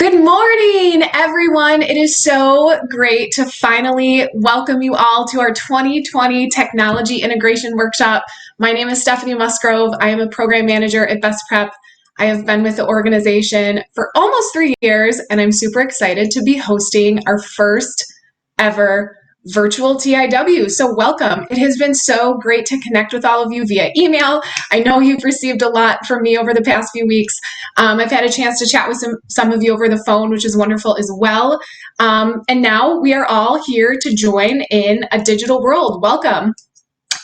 Good morning, everyone. It is so great to finally welcome you all to our 2020 Technology Integration Workshop. My name is Stephanie Musgrove. I am a program manager at BestPrep. I have been with the organization for almost 3 years, and I'm super excited to be hosting our first ever virtual TIW. So welcome. It has been so great to connect with all of you via email. I know you've received a lot from me over the past few weeks. I've had a chance to chat with some of you over the phone, which is wonderful as well. And now we are all here to join in a digital world. Welcome.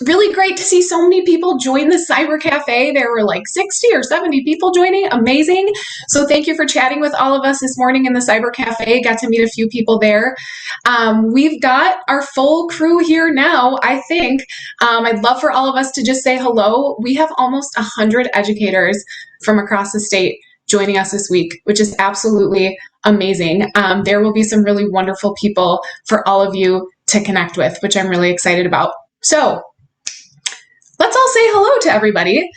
Really great to see so many people join the Cyber Cafe. There were like 60 or 70 people joining. Amazing. So thank you for chatting with all of us this morning in the Cyber Cafe. Got to meet a few people there. We've got our full crew here now, I think. I'd love for all of us to just say hello. We have almost 100 educators from across the state joining us this week, which is absolutely amazing. There will be some really wonderful people for all of you to connect with, which I'm really excited about. So let's all say hello to everybody.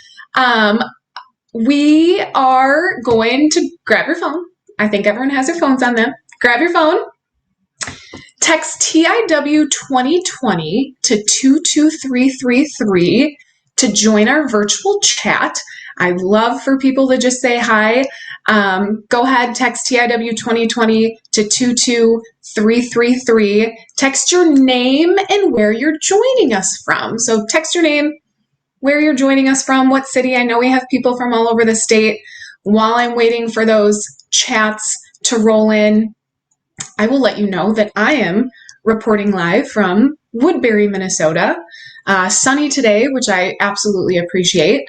We are going to grab your phone. I think everyone has their phones on them. Grab your phone. Text TIW 2020 to 22333 to join our virtual chat. I'd love for people to just say hi. Go ahead, text TIW 2020 to 22333. Text your name and where you're joining us from. So text your name, where you're joining us from, what city. I know we have people from all over the state. While I'm waiting for those chats to roll in, I will let you know that I am reporting live from Woodbury, Minnesota. Sunny today, which I absolutely appreciate.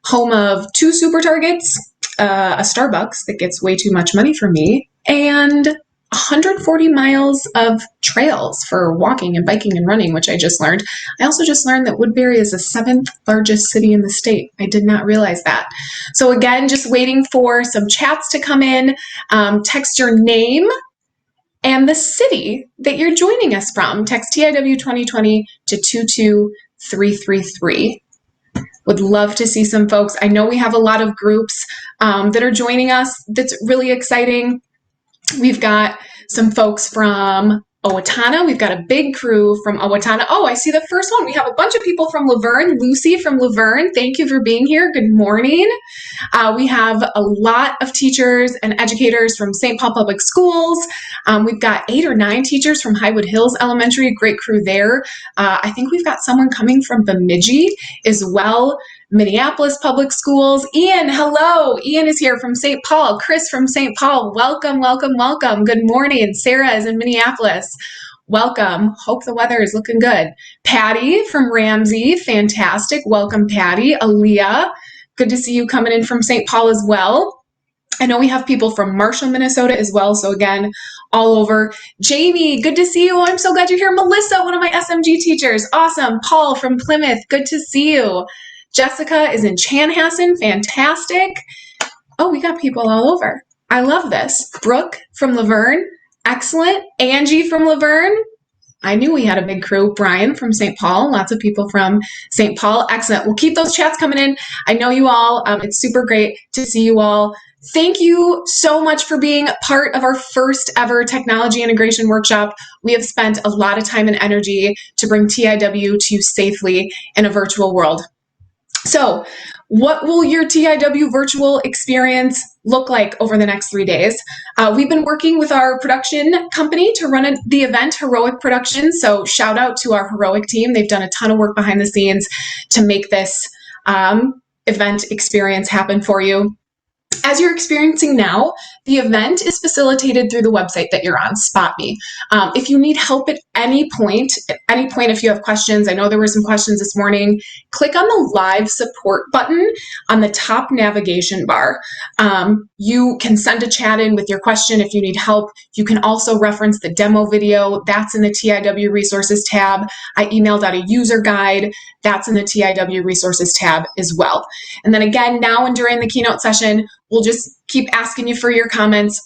Home of 2 super targets, a Starbucks that gets way too much money from me, and 140 miles of trails for walking and biking and running, which I just learned. I also just learned that Woodbury is the 7th largest city in the state. I did not realize that. So again, just waiting for some chats to come in. Text your name and the city that you're joining us from. Text TIW 2020 to 22333. Would love to see some folks. I know we have a lot of groups that are joining us. That's really exciting. We've got some folks from Owatonna. We've got a big crew from Owatonna. Oh, I see the first one. We have a bunch of people from Laverne. Lucy from Laverne, thank you for being here. Good morning. We have a lot of teachers and educators from St. Paul Public Schools. We've got 8 or 9 teachers from Highwood Hills Elementary, great crew there. I think we've got someone coming from Bemidji as well. Minneapolis Public Schools. Ian, hello. Ian is here from St. Paul. Chris from St. Paul. Welcome, welcome, welcome. Good morning. Sarah is in Minneapolis. Welcome. Hope the weather is looking good. Patty from Ramsey. Fantastic. Welcome, Patty. Aaliyah. Good to see you coming in from St. Paul as well. I know we have people from Marshall, Minnesota as well. So again, all over. Jamie, good to see you. I'm so glad you're here. Melissa, one of my SMG teachers. Awesome. Paul from Plymouth. Good to see you. Jessica is in Chanhassen. Fantastic. Oh, we got people all over. I love this. Brooke from Laverne. Excellent. Angie from Laverne. I knew we had a big crew. Brian from St. Paul. Lots of people from St. Paul. Excellent. We'll keep those chats coming in. I know you all. It's super great to see you all. Thank you so much for being part of our first ever technology integration workshop. We have spent a lot of time and energy to bring TIW to you safely in a virtual world. So what will your TIW virtual experience look like over the next 3 days? We've been working with our production company to run the event, Heroic Productions. So shout out to our Heroic team. They've done a ton of work behind the scenes to make this event experience happen for you. As you're experiencing now, the event is facilitated through the website that you're on, SpotMe. If you need help at any point, if you have questions, I know there were some questions this morning, click on the live support button on the top navigation bar. You can send a chat in with your question if you need help. You can also reference the demo video. That's in the TIW resources tab. I emailed out a user guide. That's in the TIW resources tab as well. And then again, now and during the keynote session, we'll just keep asking you for your comments.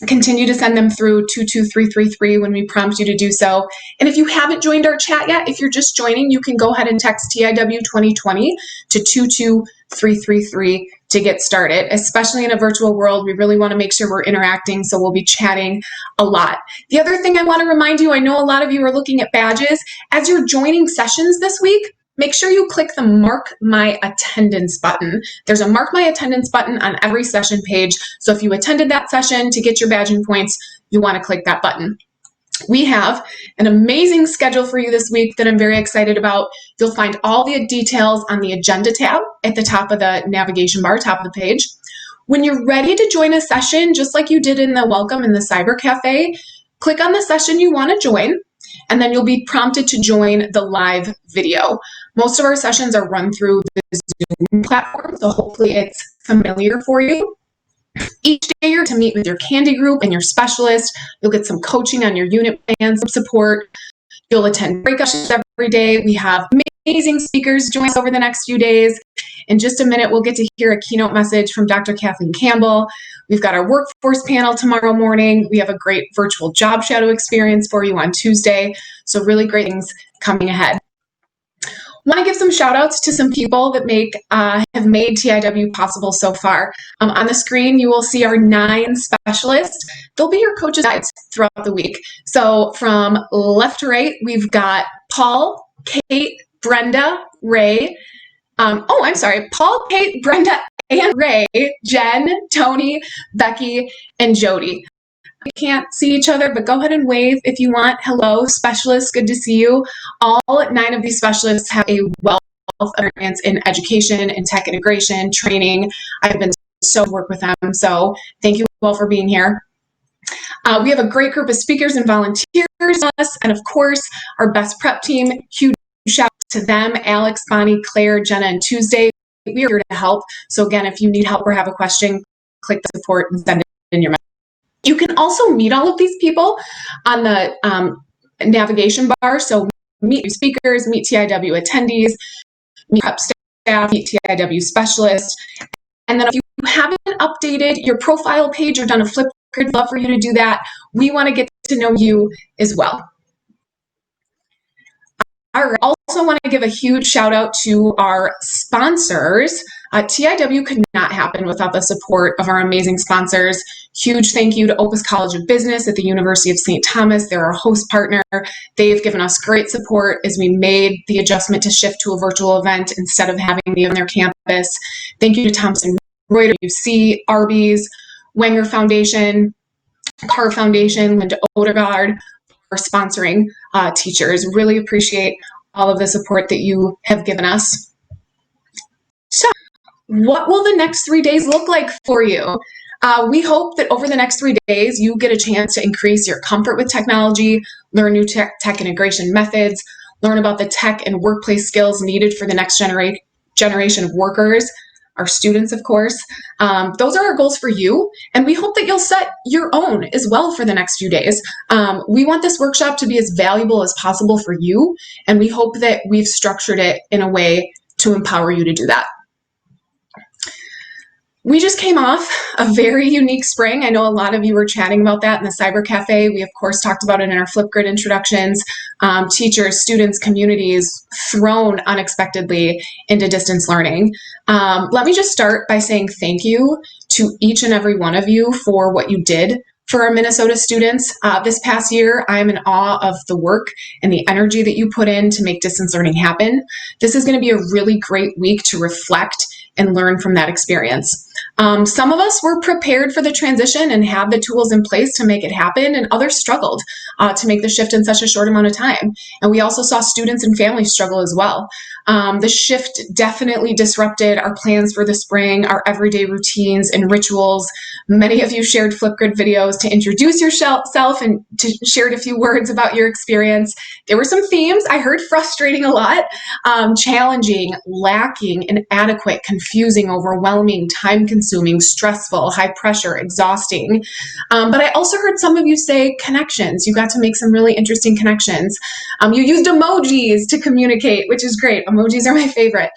Continue to send them through 22333 when we prompt you to do so. And if you haven't joined our chat yet, if you're just joining, you can go ahead and text TIW 2020 to 22333 to get started, especially in a virtual world. We really want to make sure we're interacting, so we'll be chatting a lot. The other thing I want to remind you, I know a lot of you are looking at badges. As you're joining sessions this week, make sure you click the Mark My Attendance button. There's a Mark My Attendance button on every session page. So if you attended that session to get your badging points, you want to click that button. We have an amazing schedule for you this week that I'm very excited about. You'll find all the details on the agenda tab at the top of the navigation bar, top of the page. When you're ready to join a session, just like you did in the Welcome in the Cyber Cafe, click on the session you want to join, and then you'll be prompted to join the live video. Most of our sessions are run through the Zoom platform, so hopefully it's familiar for you. Each day you're to meet with your Candy group and your specialist. You'll get some coaching on your unit plans, some support. You'll attend breakout sessions every day. We have amazing speakers join us over the next few days. In just a minute, we'll get to hear a keynote message from Dr. Kathlene Campbell. We've got our workforce panel tomorrow morning. We have a great virtual job shadow experience for you on Tuesday. So really great things coming ahead. Want to give some shout outs to some people that have made TIW possible so far. On the screen, you will see our 9 specialists. They'll be your coaches' guides throughout the week. So from left to right, we've got Paul, Kate, Brenda, Ray. Paul, Kate, Brenda, and Ray, Jen, Tony, Becky, and Jody. We can't see each other, but go ahead and wave if you want. Hello, specialists, good to see you. All 9 of these specialists have a wealth of experience in education and tech integration, training. I've been so work with them, so thank you all for being here. We have a great group of speakers and volunteers with us, and of course, our BestPrep team. Huge shout out to them, Alex, Bonnie, Claire, Jenna, and Tuesday. We are here to help. So again, if you need help or have a question, click the support and send it in your message. You can also meet all of these people on the navigation bar. So meet speakers, meet TIW attendees, meet prep staff, meet TIW specialists. And then if you haven't updated your profile page or done a Flipgrid, we'd love for you to do that. We want to get to know you as well. I also want to give a huge shout out to our sponsors. TIW could not happen without the support of our amazing sponsors. Huge thank you to Opus College of Business at the University of St. Thomas. They're our host partner. They've given us great support as we made the adjustment to shift to a virtual event instead of having them on their campus. Thank you to Thomson Reuters, UC, Arby's, Wenger Foundation, Carr Foundation, Linda Odegaard, for sponsoring teachers. Really appreciate all of the support that you have given us. So, what will the next 3 days look like for you? We hope that over the next 3 days, you get a chance to increase your comfort with technology, learn new tech integration methods, learn about the tech and workplace skills needed for the next generation of workers, our students, of course. Those are our goals for you, and we hope that you'll set your own as well for the next few days. We want this workshop to be as valuable as possible for you, and we hope that we've structured it in a way to empower you to do that. We just came off a very unique spring. I know a lot of you were chatting about that in the Cyber Cafe. We, of course, talked about it in our Flipgrid introductions. Teachers, students, communities thrown unexpectedly into distance learning. Let me just start by saying thank you to each and every one of you for what you did for our Minnesota students. This past year, I am in awe of the work and the energy that you put in to make distance learning happen. This is going to be a really great week to reflect and learn from that experience. Some of us were prepared for the transition and have the tools in place to make it happen, and others struggled to make the shift in such a short amount of time. And we also saw students and families struggle as well. The shift definitely disrupted our plans for the spring, our everyday routines and rituals. Many of you shared Flipgrid videos to introduce yourself and shared a few words about your experience. There were some themes. I heard frustrating a lot, challenging, lacking, inadequate, confusing, overwhelming, time-consuming, stressful, high pressure, exhausting. But I also heard some of you say connections. You got to make some really interesting connections. You used emojis to communicate, which is great. Emojis are my favorite.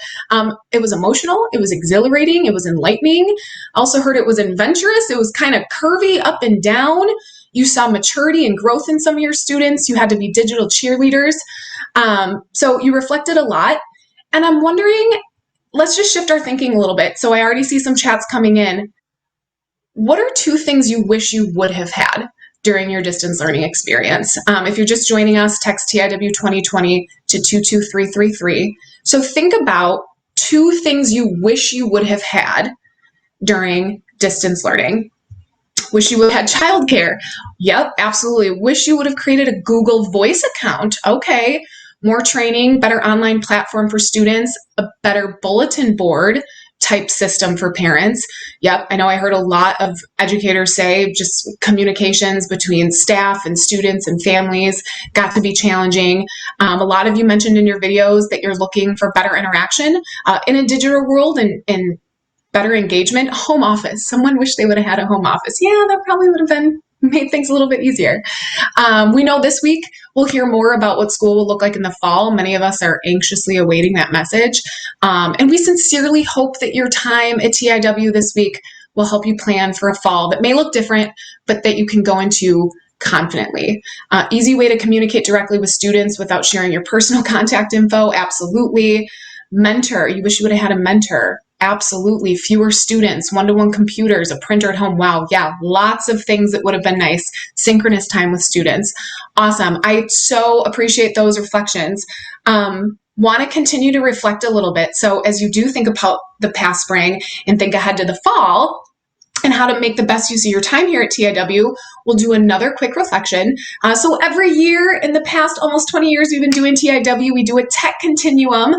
It was emotional. It was exhilarating. It was enlightening. I also heard it was adventurous. It was kind of curvy up and down. You saw maturity and growth in some of your students. You had to be digital cheerleaders. So you reflected a lot. And I'm wondering, let's just shift our thinking a little bit. So I already see some chats coming in. What are 2 things you wish you would have had during your distance learning experience? If you're just joining us, text TIW 2020 to 22333. So think about 2 things you wish you would have had during distance learning. Wish you would have had childcare. Yep, absolutely. Wish you would have created a Google Voice account. Okay. More training, better online platform for students, a better bulletin board type system for parents. Yep, I know I heard a lot of educators say just communications between staff and students and families got to be challenging. A lot of you mentioned in your videos that you're looking for better interaction in a digital world and better engagement. Home office. Someone wished they would have had a home office. Yeah, that probably would have made things a little bit easier. We know this week we'll hear more about what school will look like in the fall. Many of us are anxiously awaiting that message. And we sincerely hope that your time at TIW this week will help you plan for a fall that may look different, but that you can go into confidently. Easy way to communicate directly with students without sharing your personal contact info. Absolutely. Mentor. You wish you would have had a mentor. Absolutely. Fewer students, one-to-one computers, a printer at home. Wow. Yeah. Lots of things that would have been nice. Synchronous time with students. Awesome. I so appreciate those reflections. Want to continue to reflect a little bit. So as you do think about the past spring and think ahead to the fall and how to make the best use of your time here at TIW, we'll do another quick reflection. So every year in the past almost 20 years we've been doing TIW, we do a tech continuum.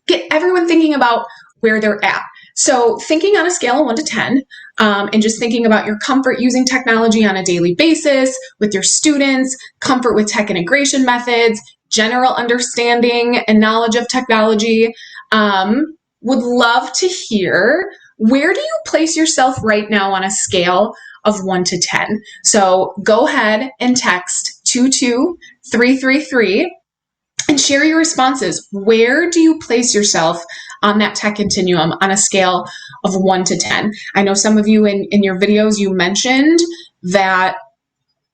Get everyone thinking about where they're at. So thinking on a scale of 1 to 10, and just thinking about your comfort using technology on a daily basis with your students, comfort with tech integration methods, general understanding and knowledge of technology. Would love to hear, where do you place yourself right now on a scale of 1 to 10? So go ahead and text 22333 and share your responses. Where do you place yourself on that tech continuum on a scale of 1 to 10? I know some of you in your videos, you mentioned that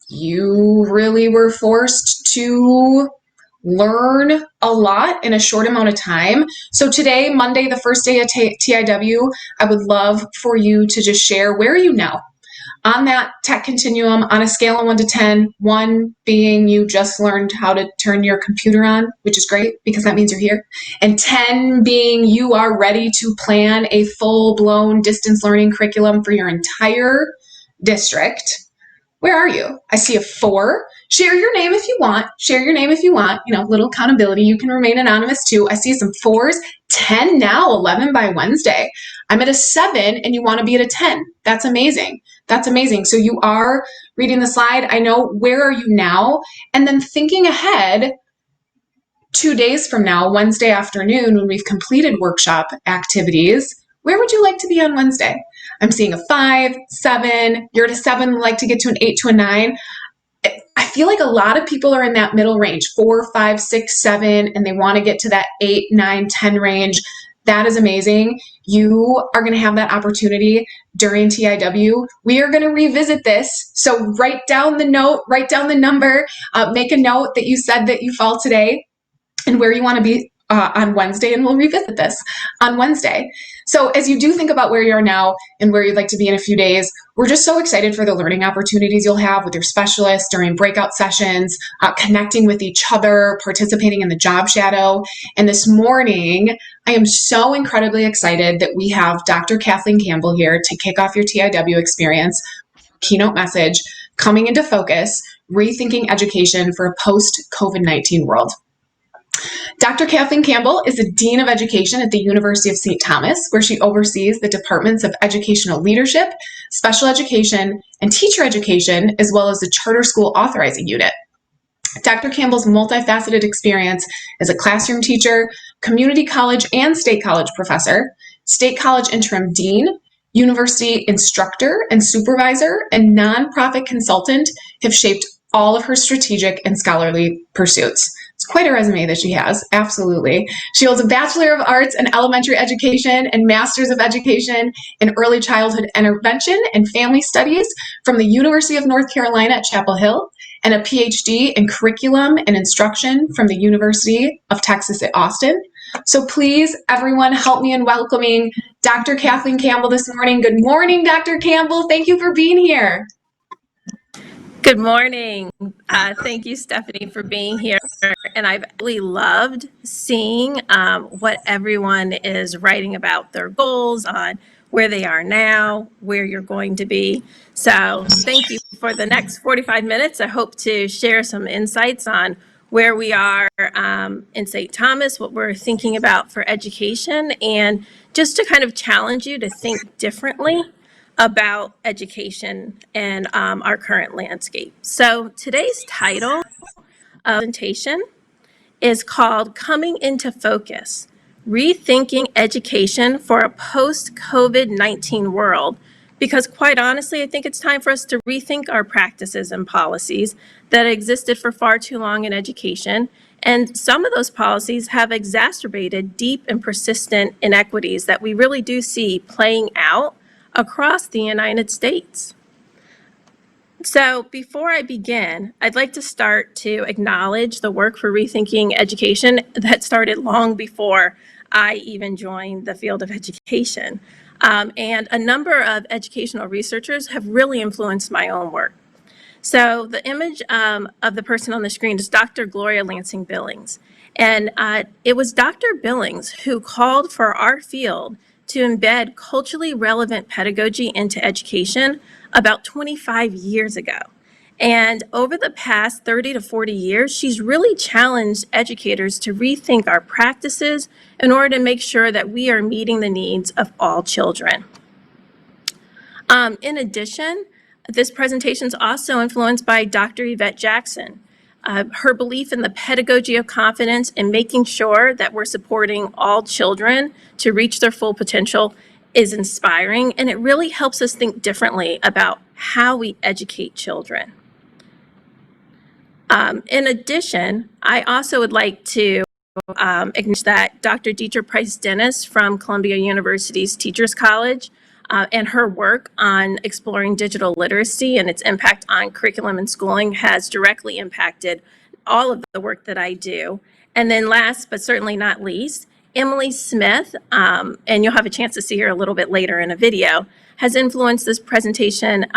you really were forced to learn a lot in a short amount of time. So today, Monday, the first day of TIW, I would love for you to just share, where are you now? On that tech continuum, on a scale of 1 to 10, 1 being you just learned how to turn your computer on, which is great because that means you're here, and 10 being you are ready to plan a full-blown distance learning curriculum for your entire district. Where are you? I see a 4. Share your name if you want. Share your name if you want. You know, little accountability. You can remain anonymous too. I see some 4s. 10 now, 11 by Wednesday. I'm at a 7 and you want to be at a 10. That's amazing. That's amazing. So you are reading the slide. I know, where are you now? And then thinking ahead, 2 days from now, Wednesday afternoon, when we've completed workshop activities, where would you like to be on Wednesday? I'm seeing a 5, 7. You're at a 7, like to get to an 8 to a 9. I feel like a lot of people are in that middle range, 4, 5, 6, 7, and they want to get to that 8, 9, 10 range. That is amazing. You are going to have that opportunity during TIW. We are going to revisit this. So write down the note, write down the number, make a note that you said that you fall today and where you want to be on Wednesday, and we'll revisit this on Wednesday. So as you do think about where you are now and where you'd like to be in a few days, we're just so excited for the learning opportunities you'll have with your specialists during breakout sessions, connecting with each other, participating in the job shadow. And this morning, I am so incredibly excited that we have Dr. Kathlene Campbell here to kick off your TIW experience. Keynote message, coming into focus, rethinking education for a post-COVID-19 world. Dr. Kathlene Campbell is the Dean of Education at the University of St. Thomas, where she oversees the departments of educational leadership, special education, and teacher education, as well as the charter school authorizing unit. Dr. Campbell's multifaceted experience as a classroom teacher, community college and state college professor, state college interim dean, university instructor and supervisor, and nonprofit consultant have shaped all of her strategic and scholarly pursuits. It's quite a resume that she has, absolutely. She holds a Bachelor of Arts in Elementary Education and Masters of Education in Early Childhood Intervention and Family Studies from the University of North Carolina at Chapel Hill, and a PhD in Curriculum and Instruction from the University of Texas at Austin. So please, everyone, help me in welcoming Dr. Kathlene Campbell this morning. Good morning, Dr. Campbell. Thank you for being here. Good morning. Thank you, Stephanie, for being here. And I've really loved seeing what everyone is writing about their goals on where they are now, where you're going to be. So thank you for the next 45 minutes. I hope to share some insights on where we are in St. Thomas, what we're thinking about for education, and just to kind of challenge you to think differently about education and our current landscape. So today's title of presentation is called Coming into Focus, Rethinking Education for a Post-COVID-19 World. Because quite honestly, I think it's time for us to rethink our practices and policies that existed for far too long in education. And some of those policies have exacerbated deep and persistent inequities that we really do see playing out across the United States. So before I begin, I'd like to start to acknowledge the work for rethinking education that started long before I even joined the field of education. And a number of educational researchers have really influenced my own work. So the image of the person on the screen is Dr. Gloria Lansing Billings. And it was Dr. Billings who called for our field to embed culturally relevant pedagogy into education about 25 years ago. And over the past 30 to 40 years, she's really challenged educators to rethink our practices in order to make sure that we are meeting the needs of all children. In addition, this presentation is also influenced by Dr. Yvette Jackson. Her belief in the pedagogy of confidence and making sure that we're supporting all children to reach their full potential is inspiring, and it really helps us think differently about how we educate children. In addition, I also would like to acknowledge that Dr. Deidre Price Dennis from Columbia University's Teachers College and her work on exploring digital literacy and its impact on curriculum and schooling has directly impacted all of the work that I do. And then last, but certainly not least, Emily Smith, and you'll have a chance to see her a little bit later in a video, has influenced this presentation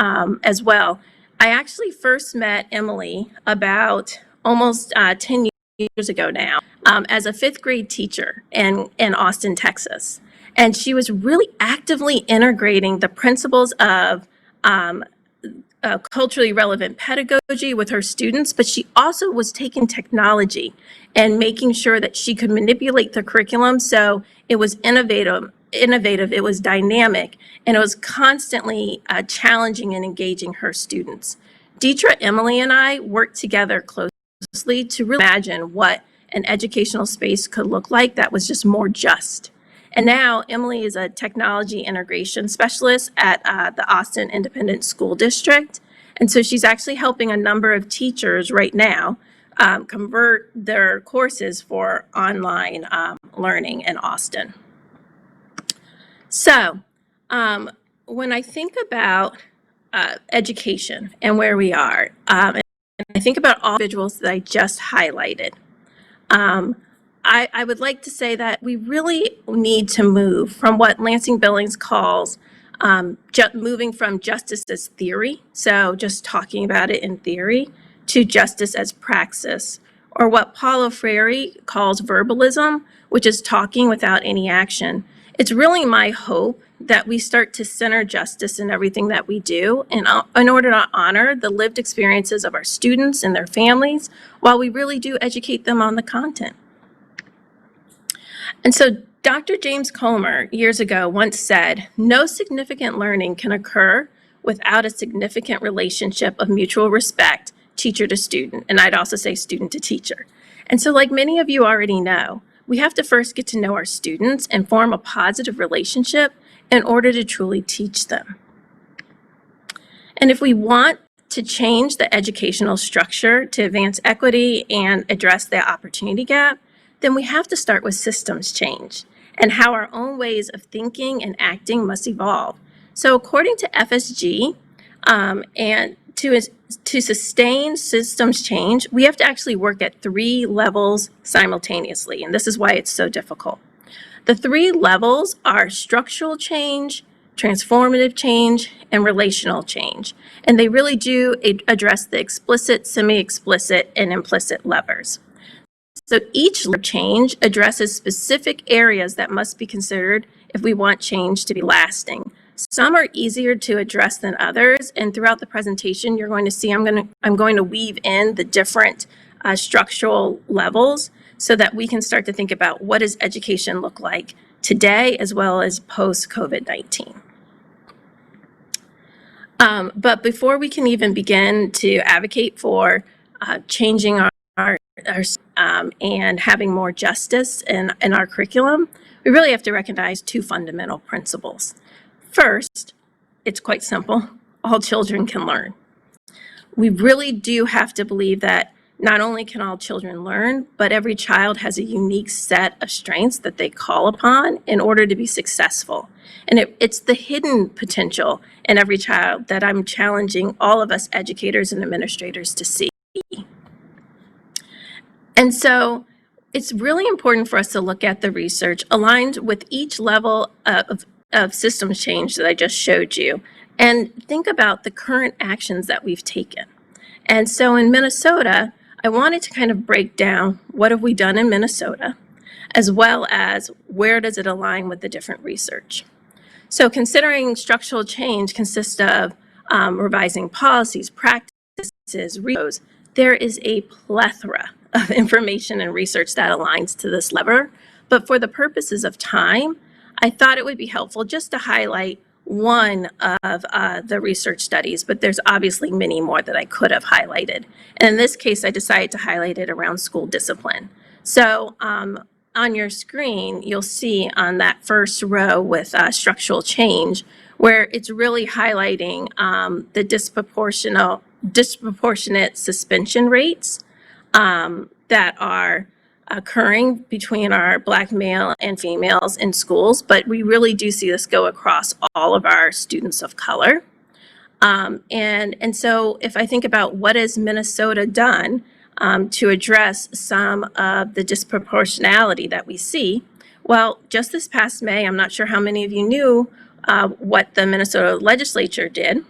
as well. I actually first met Emily about almost 10 years ago now as a fifth grade teacher in Austin, Texas. And she was really actively integrating the principles of culturally relevant pedagogy with her students, but she also was taking technology and making sure that she could manipulate the curriculum so it was innovative, it was dynamic, and it was constantly challenging and engaging her students. Deidre, Emily, and I worked together closely to really imagine what an educational space could look like that was just more just. And now Emily is a technology integration specialist at the Austin Independent School District. And so she's actually helping a number of teachers right now convert their courses for online learning in Austin. So when I think about education and where we are, and I think about all individuals that I just highlighted, I would like to say that we really need to move from what Lansing Billings calls moving from justice as theory, so just talking about it in theory, to justice as praxis, or what Paulo Freire calls verbalism, which is talking without any action. It's really my hope that we start to center justice in everything that we do in order to honor the lived experiences of our students and their families while we really do educate them on the content. And so Dr. James Comer years ago once said, "No significant learning can occur without a significant relationship of mutual respect, teacher to student," and I'd also say student to teacher. And so like many of you already know, we have to first get to know our students and form a positive relationship in order to truly teach them. And if we want to change the educational structure to advance equity and address the opportunity gap, then we have to start with systems change and how our own ways of thinking and acting must evolve. So according to FSG, and to sustain systems change, we have to actually work at 3 levels simultaneously, and this is why it's so difficult. The 3 levels are structural change, transformative change, and relational change, and they really do address the explicit, semi-explicit, and implicit levers. So each change addresses specific areas that must be considered if we want change to be lasting. Some are easier to address than others, and throughout the presentation, you're going to see I'm going to weave in the different structural levels so that we can start to think about what does education look like today as well as post-COVID-19. But before we can even begin to advocate for changing our and having more justice in our curriculum, we really have to recognize 2 fundamental principles. First, it's quite simple. All children can learn. We really do have to believe that not only can all children learn, but every child has a unique set of strengths that they call upon in order to be successful. And it's the hidden potential in every child that I'm challenging all of us educators and administrators to see. And so it's really important for us to look at the research aligned with each level of systems change that I just showed you and think about the current actions that we've taken. And so in Minnesota, I wanted to kind of break down what have we done in Minnesota, as well as where does it align with the different research. So considering structural change consists of revising policies, practices, there is a plethora of information and research that aligns to this lever. But for the purposes of time, I thought it would be helpful just to highlight one of the research studies, but there's obviously many more that I could have highlighted. And in this case, I decided to highlight it around school discipline. So on your screen, you'll see on that first row with structural change, where it's really highlighting the disproportionate suspension rates that are occurring between our Black male and females in schools, but we really do see this go across all of our students of color. And so if I think about what has Minnesota done to address some of the disproportionality that we see, well, just this past May, I'm not sure how many of you knew what the Minnesota legislature did,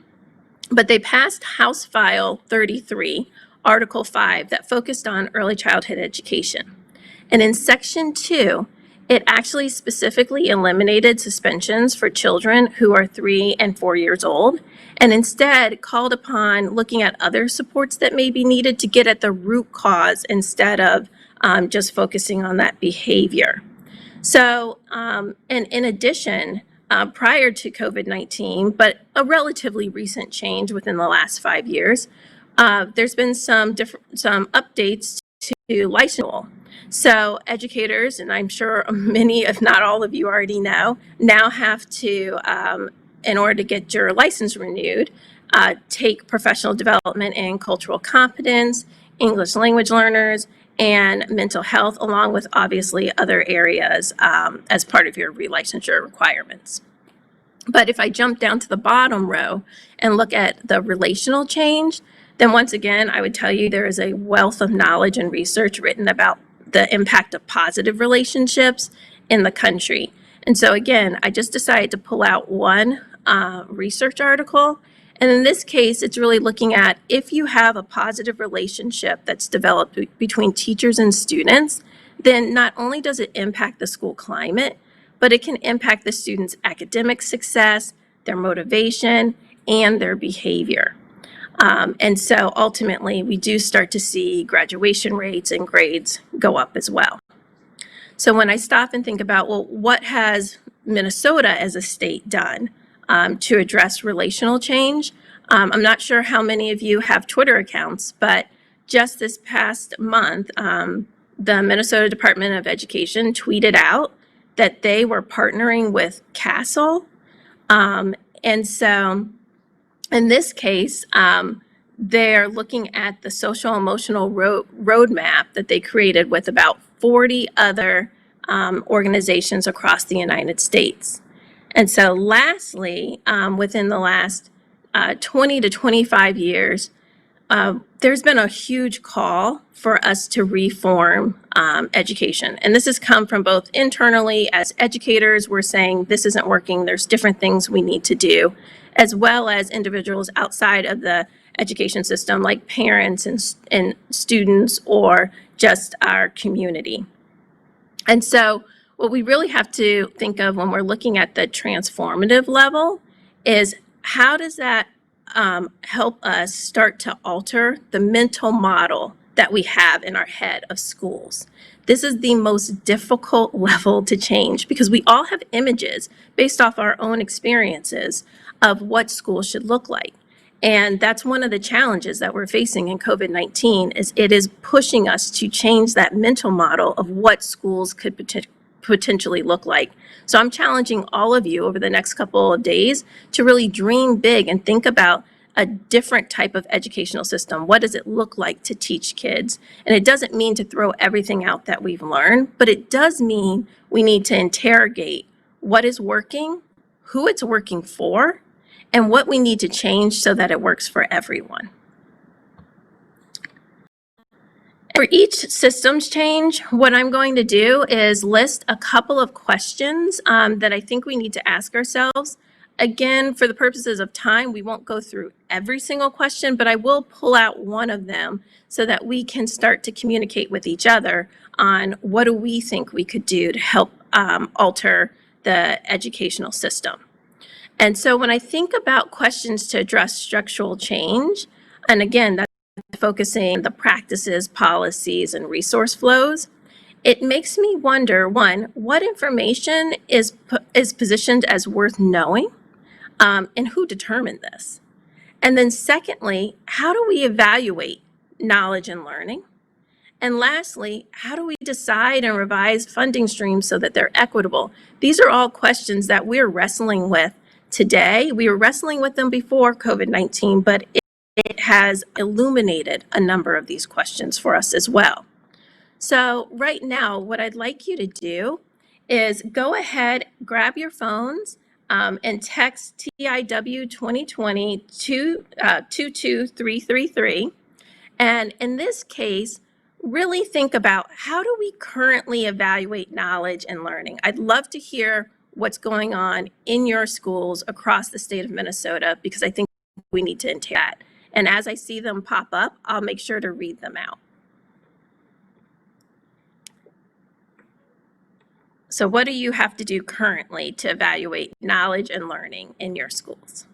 but they passed House File 33, Article 5, that focused on early childhood education. And in Section 2, it actually specifically eliminated suspensions for children who are 3 and 4 years old, and instead called upon looking at other supports that may be needed to get at the root cause instead of just focusing on that behavior. So, and in addition, prior to COVID-19, but a relatively recent change within the last 5 years, there's been some updates to licensure. So educators, and I'm sure many, if not all of you already know, now have to, in order to get your license renewed, take professional development in cultural competence, English language learners, and mental health, along with obviously other areas as part of your relicensure requirements. But if I jump down to the bottom row and look at the relational change, then once again, I would tell you there is a wealth of knowledge and research written about the impact of positive relationships in the country. And so again, I just decided to pull out one research article. And in this case, it's really looking at if you have a positive relationship that's developed between teachers and students, then not only does it impact the school climate, but it can impact the students' academic success, their motivation, and their behavior. And so ultimately, we do start to see graduation rates and grades go up as well. So when I stop and think about, well, what has Minnesota as a state done to address relational change? I'm not sure how many of you have Twitter accounts, but just this past month, the Minnesota Department of Education tweeted out that they were partnering with CASEL. And so in this case, they're looking at the social emotional roadmap that they created with about 40 other organizations across the United States. And so lastly, within the last 20 to 25 years, there's been a huge call for us to reform education. And this has come from both internally as educators, we're saying this isn't working, there's different things we need to do, as well as individuals outside of the education system like parents and students or just our community. And so what we really have to think of when we're looking at the transformative level is how does that help us start to alter the mental model that we have in our head of schools. This is the most difficult level to change because we all have images based off our own experiences of what schools should look like. And that's one of the challenges that we're facing in COVID-19 is it is pushing us to change that mental model of what schools could potentially look like. So I'm challenging all of you over the next couple of days to really dream big and think about a different type of educational system. What does it look like to teach kids? And it doesn't mean to throw everything out that we've learned, but it does mean we need to interrogate what is working, who it's working for, and what we need to change so that it works for everyone. For each systems change, what I'm going to do is list a couple of questions that I think we need to ask ourselves. Again, for the purposes of time, we won't go through every single question, but I will pull out one of them so that we can start to communicate with each other on what do we think we could do to help alter the educational system. And so when I think about questions to address structural change, and again, that's focusing on the practices, policies, and resource flows, it makes me wonder, one, what information is positioned as worth knowing, and who determined this? And then secondly, how do we evaluate knowledge and learning? And lastly, how do we decide and revise funding streams so that they're equitable? These are all questions that we're wrestling with today. We were wrestling with them before COVID-19, but it has illuminated a number of these questions for us as well. So right now, what I'd like you to do is go ahead, grab your phones, and text TIW 2020 to 22333. And in this case, really think about how do we currently evaluate knowledge and learning? I'd love to hear what's going on in your schools across the state of Minnesota because I think we need to entail that. And as I see them pop up, I'll make sure to read them out. So what do you have to do currently to evaluate knowledge and learning in your schools?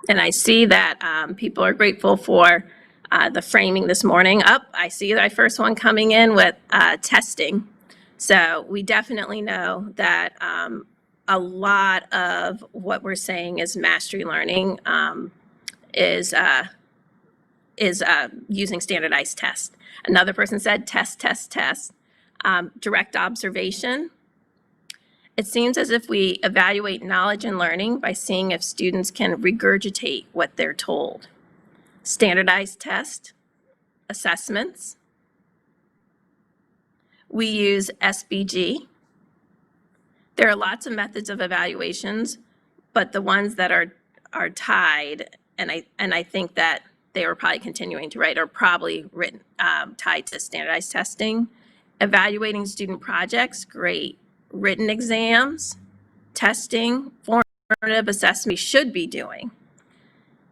And I see that people are grateful for the framing this morning. I see my first one coming in with testing. So we definitely know that a lot of what we're saying is mastery learning is using standardized tests. Another person said test, test, test. Direct observation. It seems as if we evaluate knowledge and learning by seeing if students can regurgitate what they're told. Standardized test, assessments. We use SBG. There are lots of methods of evaluations, but the ones that are tied, and I think that they were probably continuing to write, are probably written tied to standardized testing. Evaluating student projects, great. Written exams, testing, formative assessment we should be doing.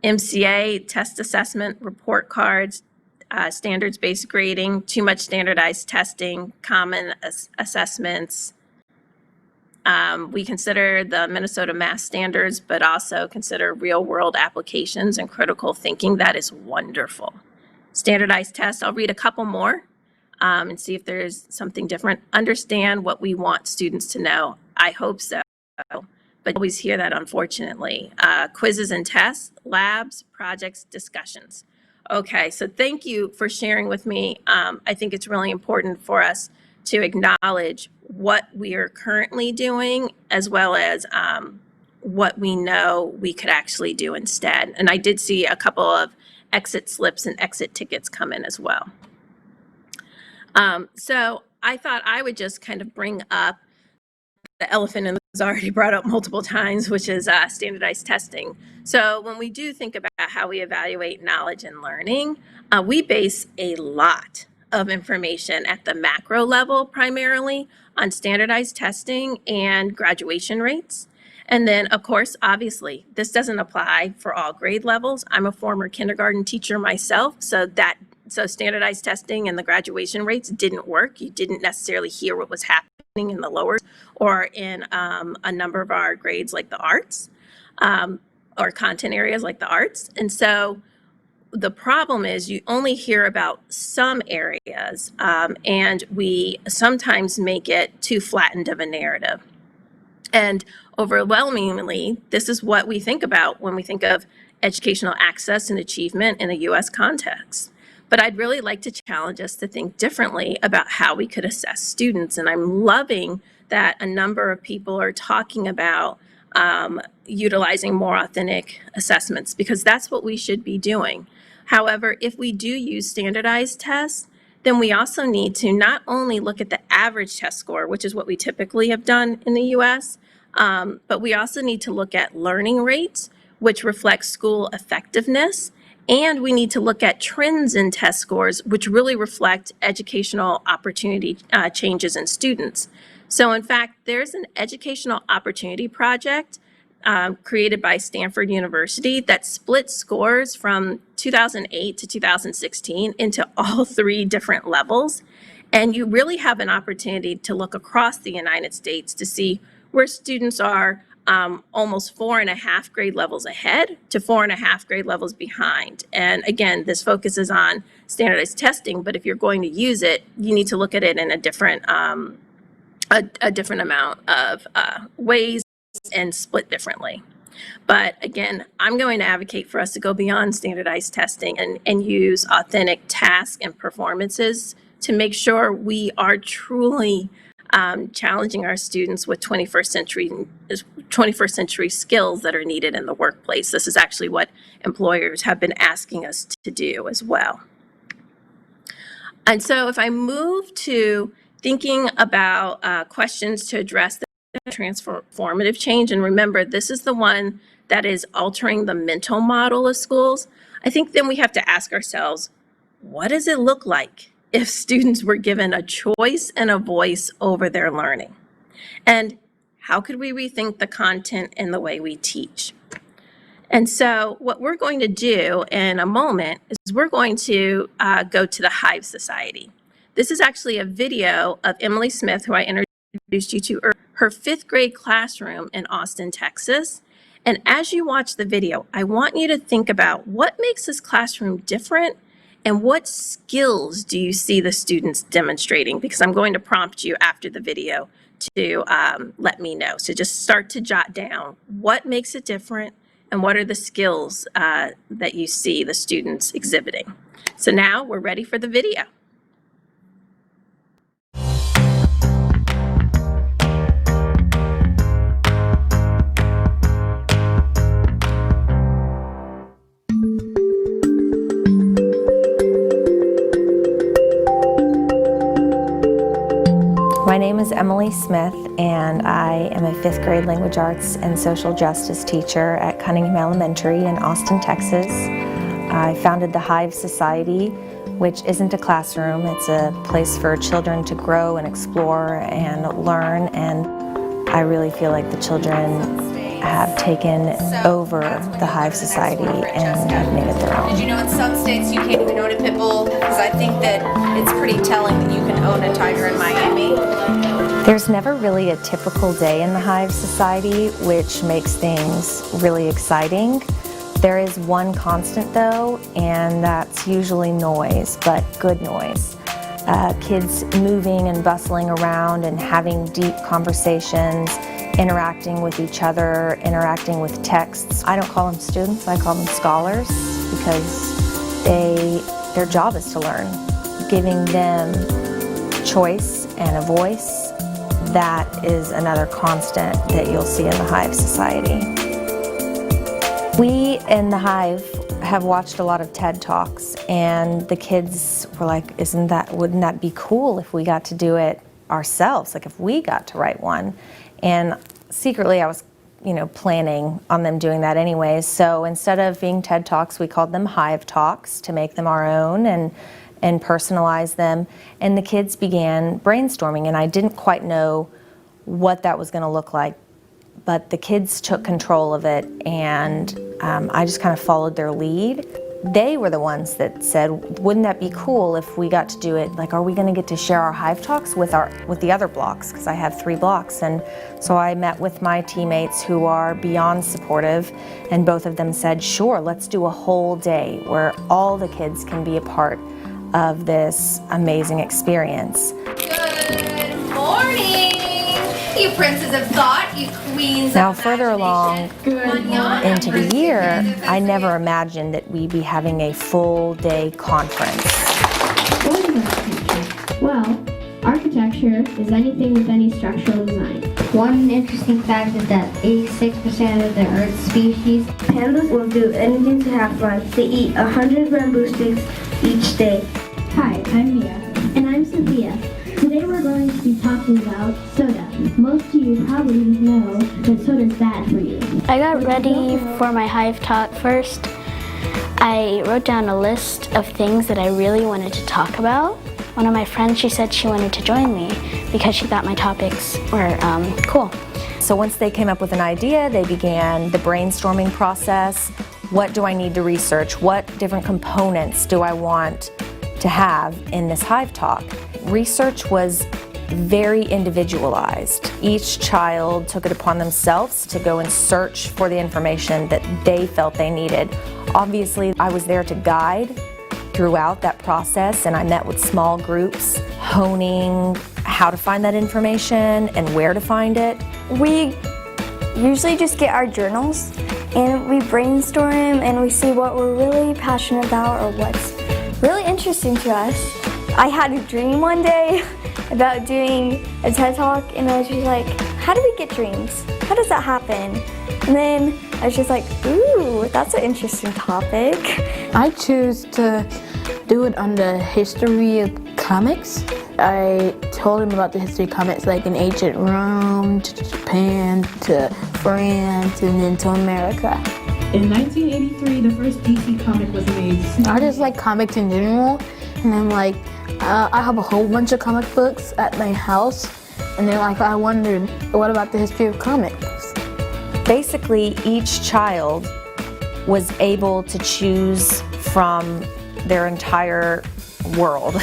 MCA, test assessment, report cards, standards-based grading, too much standardized testing, common assessments. We consider the Minnesota math standards, but also consider real-world applications and critical thinking. That is wonderful. Standardized tests, I'll read a couple more. And see if there's something different. Understand what we want students to know. I hope so, but always hear that, unfortunately. Quizzes and tests, labs, projects, discussions. Okay, so thank you for sharing with me. I think it's really important for us to acknowledge what we are currently doing as well as what we know we could actually do instead. And I did see a couple of exit slips and exit tickets come in as well. So I thought I would just kind of bring up the elephant in the was already brought up multiple times, which is standardized testing. So when we do think about how we evaluate knowledge and learning, we base a lot of information at the macro level, primarily on standardized testing and graduation rates. And then, of course, obviously, this doesn't apply for all grade levels. I'm a former kindergarten teacher myself, so standardized testing and the graduation rates didn't work. You didn't necessarily hear what was happening in the lower or in a number of our grades like the arts or content areas like the arts. And so the problem is you only hear about some areas and we sometimes make it too flattened of a narrative. And overwhelmingly, this is what we think about when we think of educational access and achievement in a U.S. context. But I'd really like to challenge us to think differently about how we could assess students. And I'm loving that a number of people are talking about utilizing more authentic assessments, because that's what we should be doing. However, if we do use standardized tests, then we also need to not only look at the average test score, which is what we typically have done in the US, but we also need to look at learning rates, which reflects school effectiveness. And we need to look at trends in test scores, which really reflect educational opportunity changes in students. So in fact, there's an educational opportunity project created by Stanford University that split scores from 2008 to 2016 into all three different levels. And you really have an opportunity to look across the United States to see where students are almost 4.5 grade levels ahead to 4.5 grade levels behind. And again, this focuses on standardized testing, but if you're going to use it, you need to look at it in a different amount of ways and split differently. But again, I'm going to advocate for us to go beyond standardized testing and use authentic tasks and performances to make sure we are truly challenging our students with 21st century skills that are needed in the workplace. This is actually what employers have been asking us to do as well. And so if I move to thinking about questions to address the transformative change, and remember, this is the one that is altering the mental model of schools, I think then we have to ask ourselves, what does it look like if students were given a choice and a voice over their learning? And how could we rethink the content and the way we teach? And so what we're going to do in a moment is we're going to go to the Hive Society. This is actually a video of Emily Smith, who I introduced you to, her 5th grade classroom in Austin, Texas. And as you watch the video, I want you to think about what makes this classroom different and what skills do you see the students demonstrating? Because I'm going to prompt you after the video to let me know. So just start to jot down what makes it different and what are the skills that you see the students exhibiting. So now we're ready for the video. My name is Emily Smith, and I am a 5th grade language arts and social justice teacher at Continuum Elementary in Austin, Texas. I founded the Hive Society, which isn't a classroom. It's a place for children to grow and explore and learn, and I really feel like the children have taken over the Hive Society and have made it their own. Did you know in some states you can't even own a pit bull? Because I think that it's pretty telling that you can own a tiger in Miami. There's never really a typical day in the Hive Society, which makes things really exciting. There is one constant though, and that's usually noise, but good noise. Kids moving and bustling around and having deep conversations, interacting with each other, interacting with texts. I don't call them students, I call them scholars, because their job is to learn. Giving them choice and a voice. That is another constant that you'll see in the Hive Society. We in the Hive have watched a lot of TED Talks, and the kids were like, wouldn't that be cool if we got to do it ourselves, like if we got to write one? And secretly I was planning on them doing that anyways. So instead of being TED Talks, we called them Hive Talks to make them our own and personalize them. And the kids began brainstorming, and I didn't quite know what that was going to look like, but the kids took control of it, and I just kind of followed their lead. They were the ones that said, wouldn't that be cool if we got to do it? Like, are we going to get to share our Hive Talks with the other blocks? Because I have 3 blocks. And so I met with my teammates who are beyond supportive, and both of them said, sure, let's do a whole day where all the kids can be a part of this amazing experience. Good morning, you princes of thought, you queens Now, of further along imagination. into the year, I never imagined that we'd be having a full day conference. What is architecture? Well, architecture is anything with any structural design. One interesting fact is that 86% of the Earth's species, pandas, will do anything to have fun. They eat 100 bamboo sticks each day. Hi, I'm Mia. And I'm Sophia. Today we're going to be talking about soda. Most of you probably know that soda is bad for you. I got ready for my Hive Talk first. I wrote down a list of things that I really wanted to talk about. One of my friends, she said she wanted to join me because she thought my topics were cool. So once they came up with an idea, they began the brainstorming process. What do I need to research? What different components do I want to have in this Hive Talk? Research was very individualized. Each child took it upon themselves to go and search for the information that they felt they needed. Obviously, I was there to guide throughout that process, and I met with small groups, honing how to find that information and where to find it. We usually just get our journals and we brainstorm and we see what we're really passionate about or what's really interesting to us. I had a dream one day about doing a TED Talk, and I was just like, how do we get dreams? How does that happen? And then I was just like, ooh, that's an interesting topic. I choose to do it on the history of comics. I told him about the history of comics, like in ancient Rome, to Japan, to France, and then to America. In 1983, the first DC comic was made. I just like comics in general, and then like I have a whole bunch of comic books at my house, and then like I wondered, what about the history of comics? Basically, each child was able to choose from their entire world,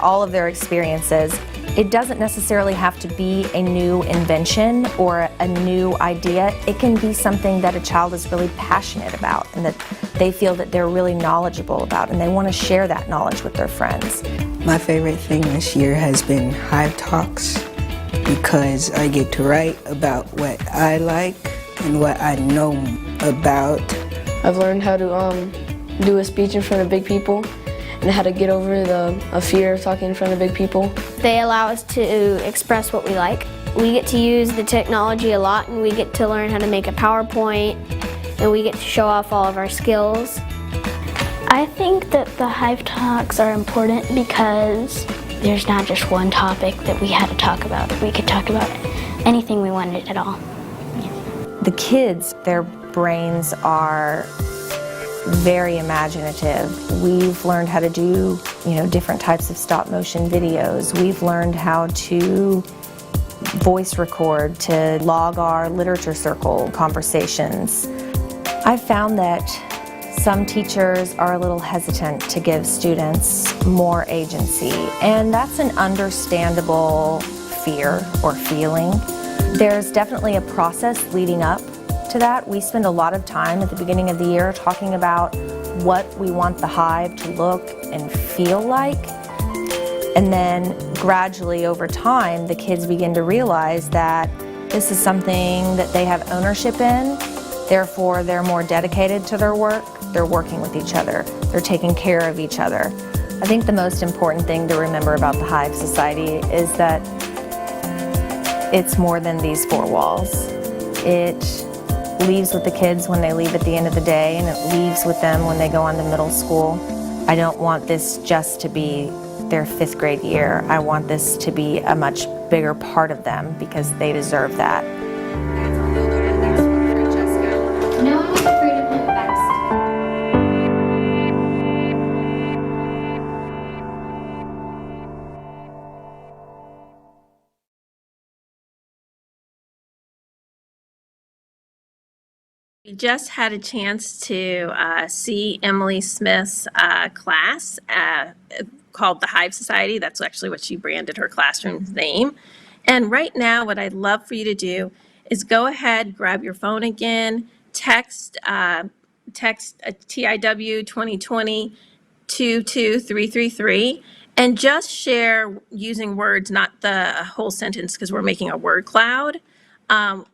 all of their experiences. It doesn't necessarily have to be a new invention or a new idea. It can be something that a child is really passionate about and that they feel that they're really knowledgeable about, and they want to share that knowledge with their friends. My favorite thing this year has been Hive Talks, because I get to write about what I like and what I know about. I've learned how to do a speech in front of big people and how to get over the fear of talking in front of big people. They allow us to express what we like. We get to use the technology a lot, and we get to learn how to make a PowerPoint, and we get to show off all of our skills. I think that the Hive Talks are important because there's not just one topic that we had to talk about. We could talk about anything we wanted at all. The kids, their brains are very imaginative. We've learned how to do, different types of stop motion videos. We've learned how to voice record, to log our literature circle conversations. I've found that some teachers are a little hesitant to give students more agency, and that's an understandable fear or feeling. There's definitely a process leading up to that. We spend a lot of time at the beginning of the year talking about what we want the Hive to look and feel like. And then gradually over time, the kids begin to realize that this is something that they have ownership in. Therefore, they're more dedicated to their work. They're working with each other. They're taking care of each other. I think the most important thing to remember about the Hive Society is that it's more than these four walls. It leaves with the kids when they leave at the end of the day, and it leaves with them when they go on to middle school. I don't want this just to be their 5th grade year. I want this to be a much bigger part of them because they deserve that. No one was afraid of him best. We just had a chance to see Emily Smith's class called the Hive Society. That's actually what she branded her classroom's name. And right now, what I'd love for you to do is go ahead, grab your phone again, text a TIW 2020 22333, and just share using words, not the whole sentence, because we're making a word cloud.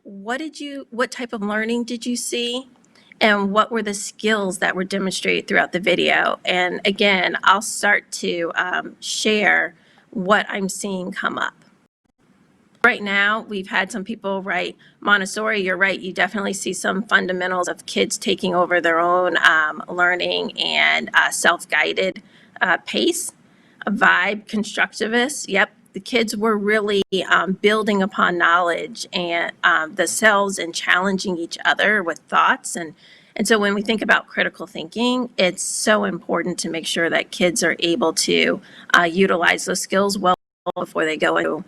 What type of learning did you see? And what were the skills that were demonstrated throughout the video? And again, I'll start to share what I'm seeing come up. Right now, we've had some people write Montessori. You're right, you definitely see some fundamentals of kids taking over their own learning and self-guided pace. A vibe, constructivist, yep. The kids were really building upon knowledge and themselves and challenging each other with thoughts. And so when we think about critical thinking, it's so important to make sure that kids are able to utilize those skills well before they go into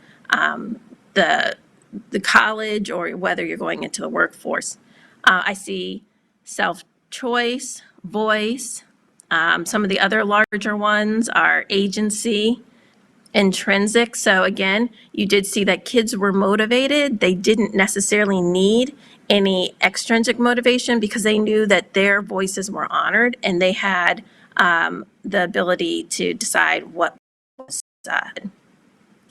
the college or whether you're going into the workforce. I see self-choice, voice. Some of the other larger ones are agency, intrinsic. So again, you did see that kids were motivated. They didn't necessarily need any extrinsic motivation because they knew that their voices were honored and they had the ability to decide what was said.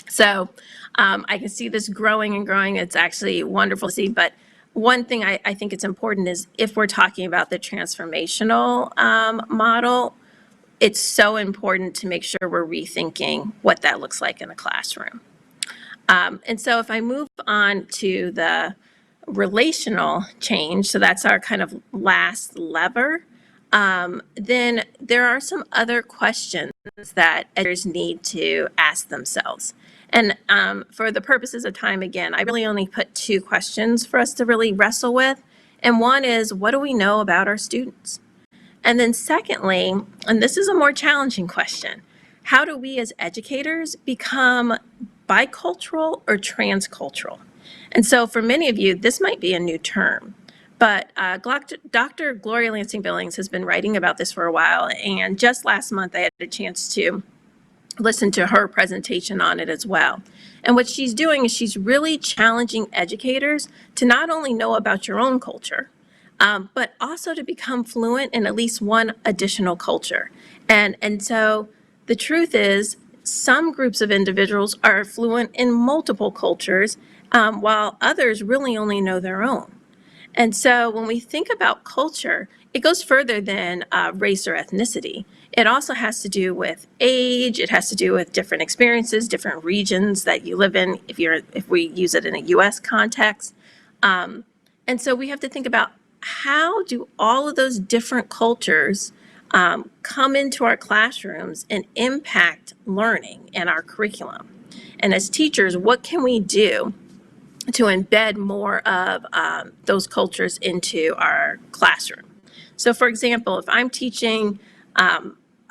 So I can see this growing and growing. It's actually wonderful to see. But one thing I think it's important is if we're talking about the transformational model, it's so important to make sure we're rethinking what that looks like in a classroom. And so if I move on to the relational change, so that's our kind of last lever, then there are some other questions that educators need to ask themselves. And for the purposes of time, again, I really only put 2 questions for us to really wrestle with. And one is, what do we know about our students? And then secondly, and this is a more challenging question, how do we as educators become bicultural or transcultural? And so for many of you, this might be a new term, but Dr. Gloria Lansing-Billings has been writing about this for a while. And just last month, I had a chance to listen to her presentation on it as well. And what she's doing is she's really challenging educators to not only know about your own culture, but also to become fluent in at least one additional culture. And so the truth is, some groups of individuals are fluent in multiple cultures, while others really only know their own. And so when we think about culture, it goes further than race or ethnicity. It also has to do with age. It has to do with different experiences, different regions that you live in, if we use it in a US context. And so we have to think about, how do all of those different cultures come into our classrooms and impact learning and our curriculum? And as teachers, what can we do to embed more of those cultures into our classroom? So for example, if I'm teaching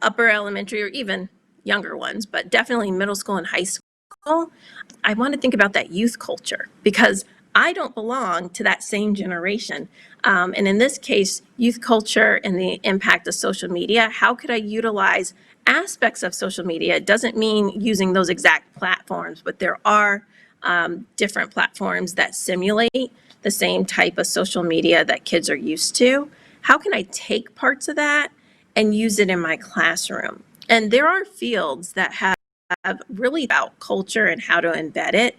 upper elementary or even younger ones, but definitely middle school and high school, I want to think about that youth culture because I don't belong to that same generation. And in this case, youth culture and the impact of social media, how could I utilize aspects of social media? It doesn't mean using those exact platforms, but there are different platforms that simulate the same type of social media that kids are used to. How can I take parts of that and use it in my classroom? And there are fields that have really about culture and how to embed it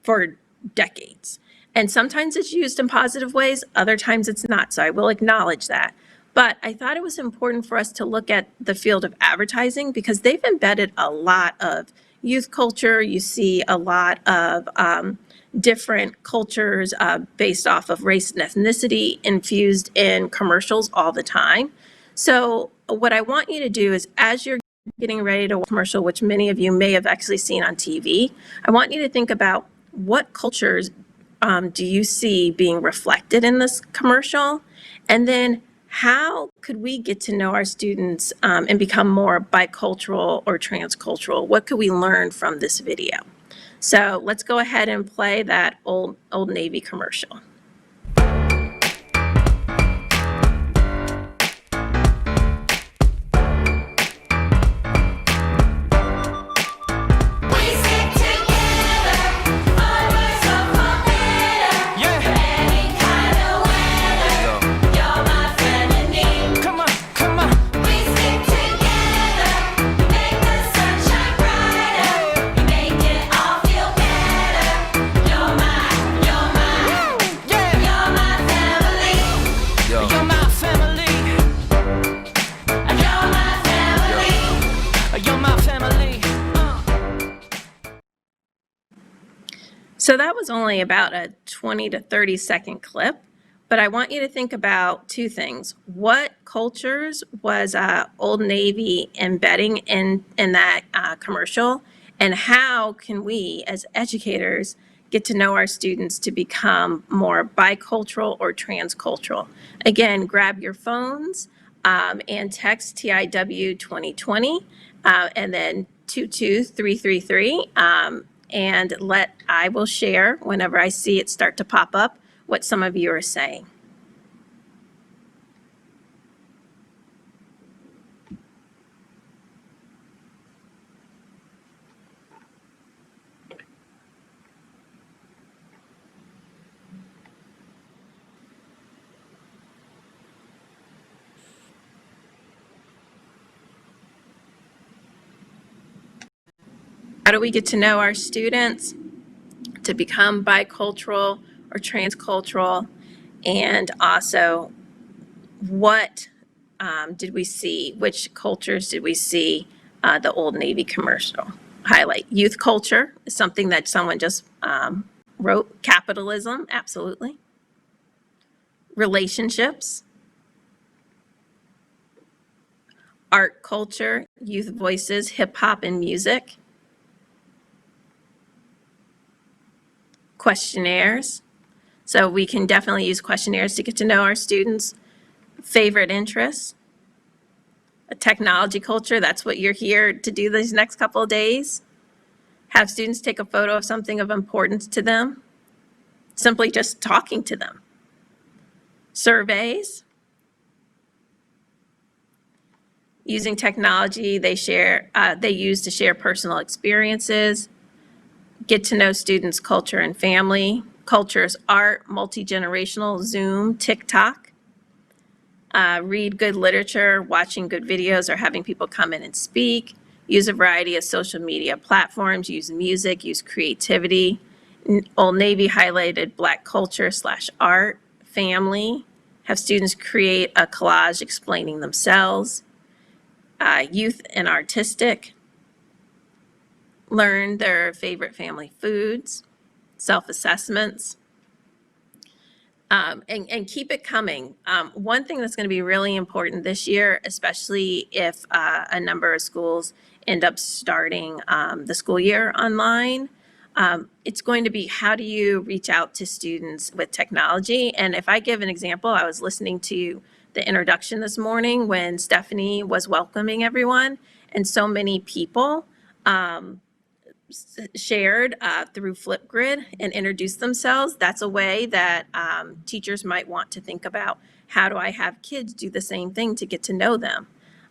for decades. And sometimes it's used in positive ways, other times it's not. So I will acknowledge that. But I thought it was important for us to look at the field of advertising because they've embedded a lot of youth culture. You see a lot of different cultures based off of race and ethnicity infused in commercials all the time. So what I want you to do is, as you're getting ready to watch a commercial, which many of you may have actually seen on TV, I want you to think about what cultures do you see being reflected in this commercial? And then how could we get to know our students and become more bicultural or transcultural? What could we learn from this video? So let's go ahead and play that Old Navy commercial. So that was only about a 20 to 30 second clip, but I want you to think about two things. What cultures was Old Navy embedding in that commercial, and how can we as educators get to know our students to become more bicultural or transcultural? Again, grab your phones and text TIW 2020 and then 22333. And I will share whenever I see it start to pop up what some of you are saying. How do we get to know our students to become bicultural or transcultural? And also, what did we see? Which cultures did we see the Old Navy commercial highlight? Youth culture is something that someone just wrote. Capitalism, absolutely. Relationships. Art culture, youth voices, hip hop and music. Questionnaires. So we can definitely use questionnaires to get to know our students. Favorite interests. A technology culture, that's what you're here to do these next couple of days. Have students take a photo of something of importance to them. Simply just talking to them. Surveys. Using technology they use to share personal experiences. Get to know students' culture and family. Cultures, art, multi-generational, Zoom, TikTok. Read good literature, watching good videos, or having people come in and speak. Use a variety of social media platforms. Use music, use creativity. Old Navy highlighted Black culture / art, family. Have students create a collage explaining themselves. Youth and artistic. Learn their favorite family foods, self-assessments, and keep it coming. One thing that's going to be really important this year, especially if a number of schools end up starting the school year online, it's going to be, how do you reach out to students with technology? And if I give an example, I was listening to the introduction this morning when Stephanie was welcoming everyone, and so many people shared through Flipgrid and introduced themselves. That's a way that teachers might want to think about, how do I have kids do the same thing to get to know them?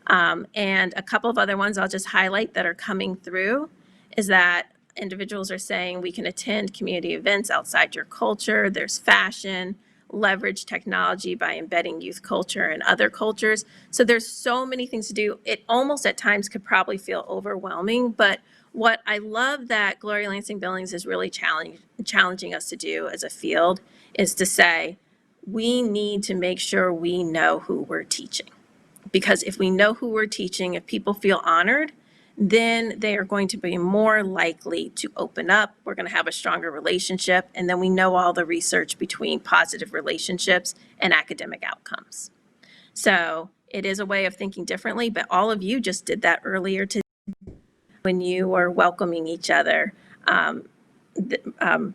And a couple of other ones I'll just highlight that are coming through is that individuals are saying we can attend community events outside your culture. There's fashion, leverage technology by embedding youth culture and other cultures. So there's so many things to do. It almost at times could probably feel overwhelming, but what I love that Gloria Lansing Billings is really challenging us to do as a field is to say, we need to make sure we know who we're teaching. Because if we know who we're teaching, if people feel honored, then they are going to be more likely to open up. We're going to have a stronger relationship. And then we know all the research between positive relationships and academic outcomes. So it is a way of thinking differently, but all of you just did that earlier today when you were welcoming each other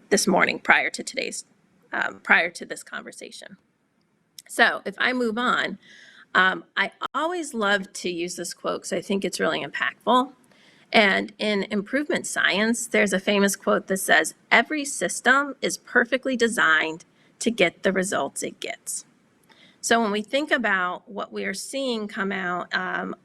this morning prior to this conversation. So if I move on, I always love to use this quote because I think it's really impactful. And in improvement science, there's a famous quote that says, "Every system is perfectly designed to get the results it gets." So when we think about what we are seeing come out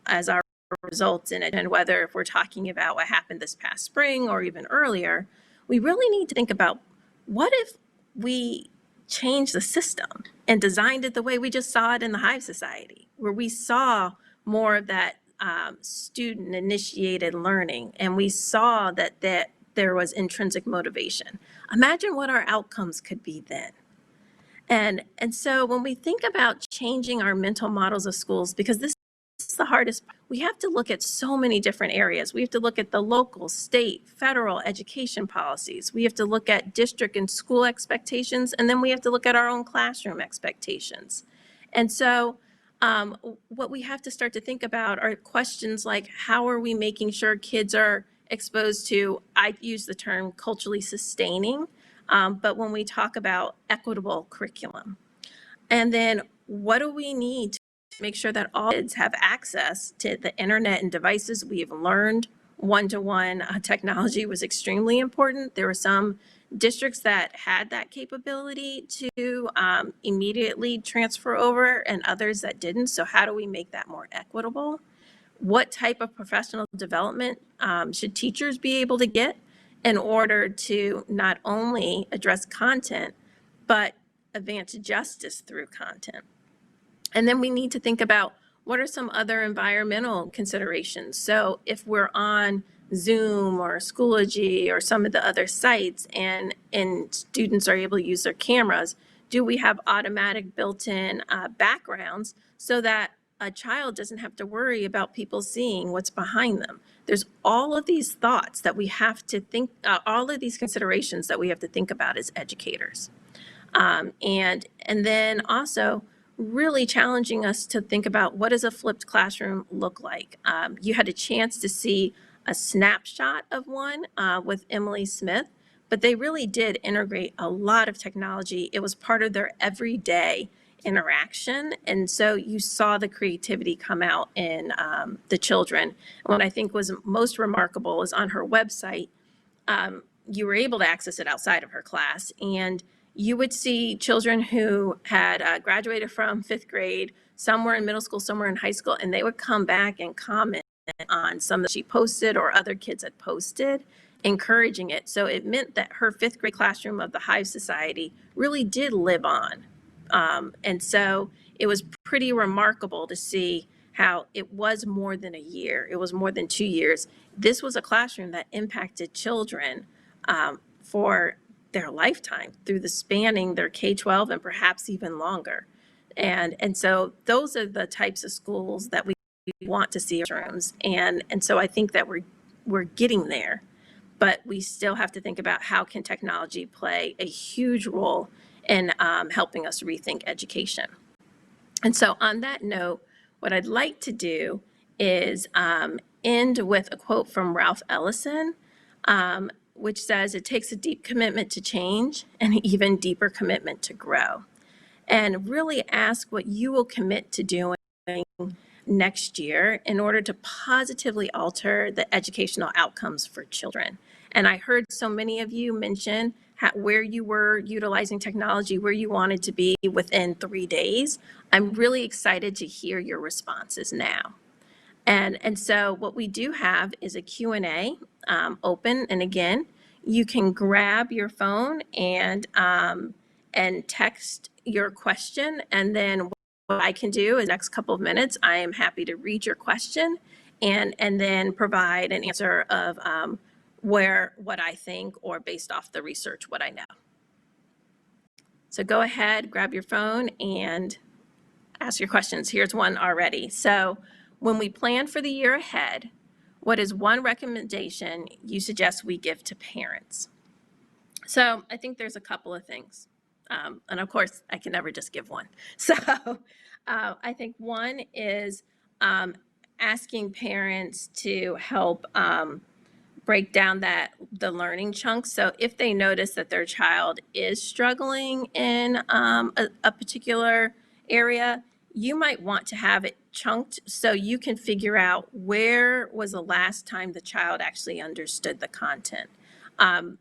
as our results in it, and whether if we're talking about what happened this past spring or even earlier, we really need to think about what if we changed the system and designed it the way we just saw it in the Hive Society, where we saw more of that student-initiated learning, and we saw that there was intrinsic motivation. Imagine what our outcomes could be then. And so when we think about changing our mental models of schools, because this is the hardest, we have to look at so many different areas. We have to look at the local, state, federal education policies. We have to look at district and school expectations, and then we have to look at our own classroom expectations. And so what we have to start to think about are questions like, how are we making sure kids are exposed to, I use the term culturally sustaining, but when we talk about equitable curriculum. And then what do we need to make sure that all kids have access to the internet and devices? We have learned one-to-one technology was extremely important. There were some districts that had that capability to immediately transfer over and others that didn't. So how do we make that more equitable? What type of professional development should teachers be able to get in order to not only address content, but advance justice through content? And then we need to think about what are some other environmental considerations. So if we're on Zoom or Schoology or some of the other sites and students are able to use their cameras, do we have automatic built-in backgrounds so that a child doesn't have to worry about people seeing what's behind them? There's all of these thoughts that we have to think, all of these considerations that we have to think about as educators. And then also really challenging us to think about, what does a flipped classroom look like? You had a chance to see a snapshot of one with Emily Smith, but they really did integrate a lot of technology. It was part of their everyday interaction. And so you saw the creativity come out in the children. And what I think was most remarkable is on her website, you were able to access it outside of her class, and you would see children who had graduated from 5th grade, some were in middle school, some were in high school, and they would come back and comment on some that she posted or other kids had posted, encouraging it. So it meant that her 5th grade classroom of the Hive Society really did live on. And so it was pretty remarkable to see how it was more than a year. It was more than 2 years. This was a classroom that impacted children for their lifetime, through the spanning their K-12 and perhaps even longer. And so those are the types of schools that we want to see in rooms. And so I think that we're getting there, but we still have to think about how can technology play a huge role in helping us rethink education. And so on that note, what I'd like to do is end with a quote from Ralph Ellison, which says, "It takes a deep commitment to change and an even deeper commitment to grow." And really ask what you will commit to doing next year in order to positively alter the educational outcomes for children. And I heard so many of you mention where you were utilizing technology, where you wanted to be within 3 days. I'm really excited to hear your responses now. And so what we do have is a Q&A open. And again, you can grab your phone and text your question. And then what I can do is next couple of minutes, I am happy to read your question and then provide an answer of what I think, or based off the research, what I know. So go ahead, grab your phone and ask your questions. Here's one already. So when we plan for the year ahead, what is one recommendation you suggest we give to parents? So I think there's a couple of things. And of course, I can never just give one. So I think one is asking parents to help break down the learning chunks. So if they notice that their child is struggling in a particular area, you might want to have it chunked so you can figure out where was the last time the child actually understood the content.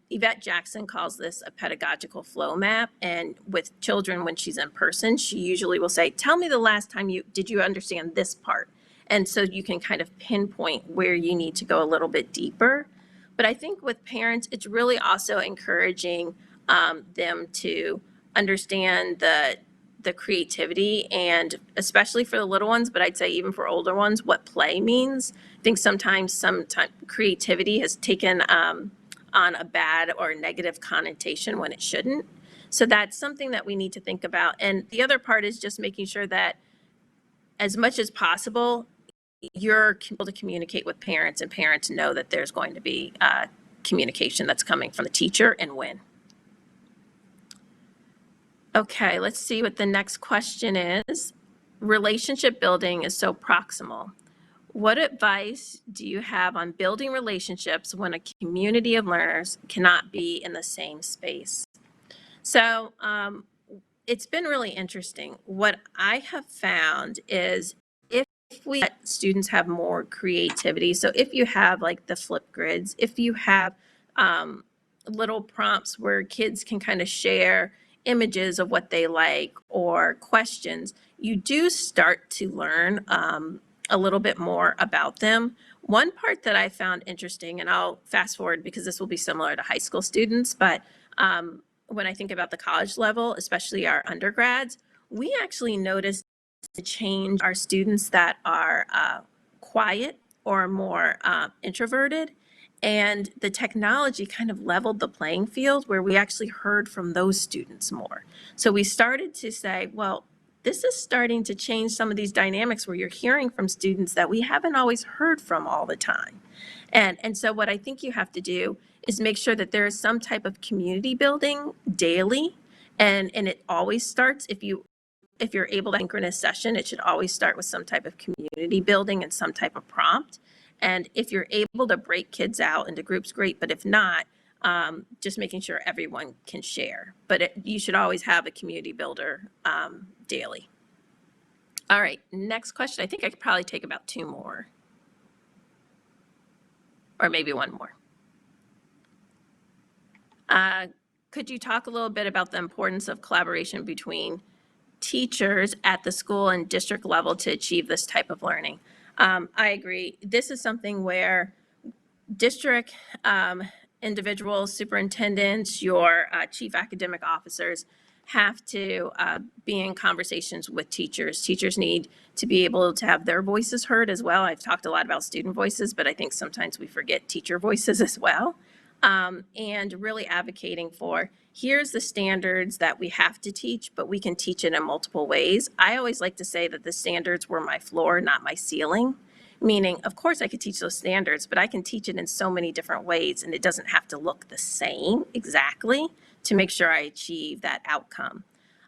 Yvette Jackson calls this a pedagogical flow map. And with children, when she's in person, she usually will say, tell me the last time did you understand this part? And so you can kind of pinpoint where you need to go a little bit deeper. But I think with parents, it's really also encouraging them to understand the creativity, and especially for the little ones, but I'd say even for older ones, what play means. I think sometimes creativity has taken on a bad or negative connotation when it shouldn't. So that's something that we need to think about. And the other part is just making sure that as much as possible, you're able to communicate with parents and parents know that there's going to be communication that's coming from the teacher and when. Okay, let's see what the next question is. Relationship building is so proximal. What advice do you have on building relationships when a community of learners cannot be in the same space? So it's been really interesting. What I have found is if we let students have more creativity, so if you have like the flip grids, if you have little prompts where kids can kind of share images of what they like or questions, you do start to learn a little bit more about them. One part that I found interesting, and I'll fast forward because this will be similar to high school students, but when I think about the college level, especially our undergrads, we actually noticed to change our students that are quiet or more introverted. And the technology kind of leveled the playing field where we actually heard from those students more. So we started to say, well, this is starting to change some of these dynamics where you're hearing from students that we haven't always heard from all the time. And so what I think you have to do is make sure that there is some type of community building daily. And it always starts, if you're able to synchronous session, it should always start with some type of community building and some type of prompt. And if you're able to break kids out into groups, great. But if not, just making sure everyone can share. But you should always have a community builder daily. All right, next question. I think I could probably take about 2 more. Or maybe 1 more. Could you talk a little bit about the importance of collaboration between teachers at the school and district level to achieve this type of learning? I agree. This is something where district individuals, superintendents, your chief academic officers have to be in conversations with teachers. Teachers need to be able to have their voices heard as well. I've talked a lot about student voices, but I think sometimes we forget teacher voices as well. And really advocating for, here's the standards that we have to teach, but we can teach it in multiple ways. I always like to say that the standards were my floor, not my ceiling. Meaning, of course, I could teach those standards, but I can teach it in so many different ways, and it doesn't have to look the same exactly to make sure I achieve that outcome.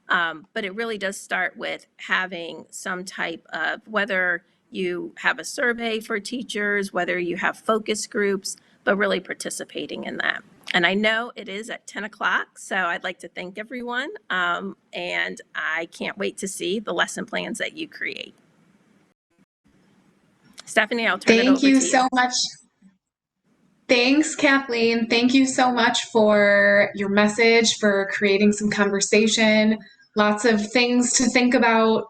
But it really does start with having some type of, whether you have a survey for teachers, whether you have focus groups, but really participating in that. And I know it is at 10 o'clock, so I'd like to thank everyone, and I can't wait to see the lesson plans that you create. Stephanie, I'll turn it over to you. Thank you so much. Thanks, Kathleen. Thank you so much for your message, for creating some conversation. Lots of things to think about.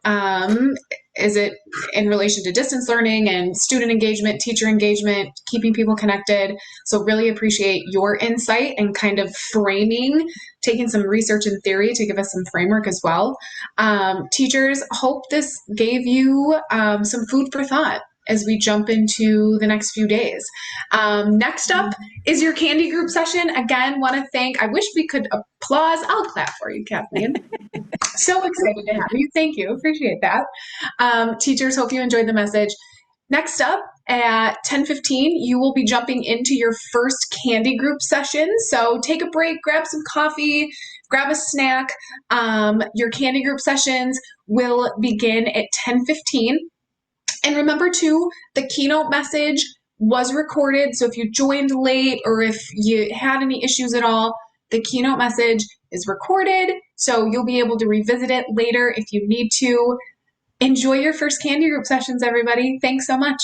Is it in relation to distance learning and student engagement, teacher engagement, keeping people connected? So really appreciate your insight and kind of framing, taking some research and theory to give us some framework as well. Teachers, hope this gave you some food for thought as we jump into the next few days. Next up is your candy group session. Again, want to thank, I wish we could applause. I'll clap for you, Kathleen. So excited to have you. Thank you. Appreciate that. Teachers, hope you enjoyed the message. Next up at 10:15, you will be jumping into your first candy group session. So take a break, grab some coffee, grab a snack. Your candy group sessions will begin at 10:15. And remember too, the keynote message was recorded. So if you joined late or if you had any issues at all, the keynote message is recorded. So you'll be able to revisit it later if you need to. Enjoy your first candy group sessions, everybody. Thanks so much.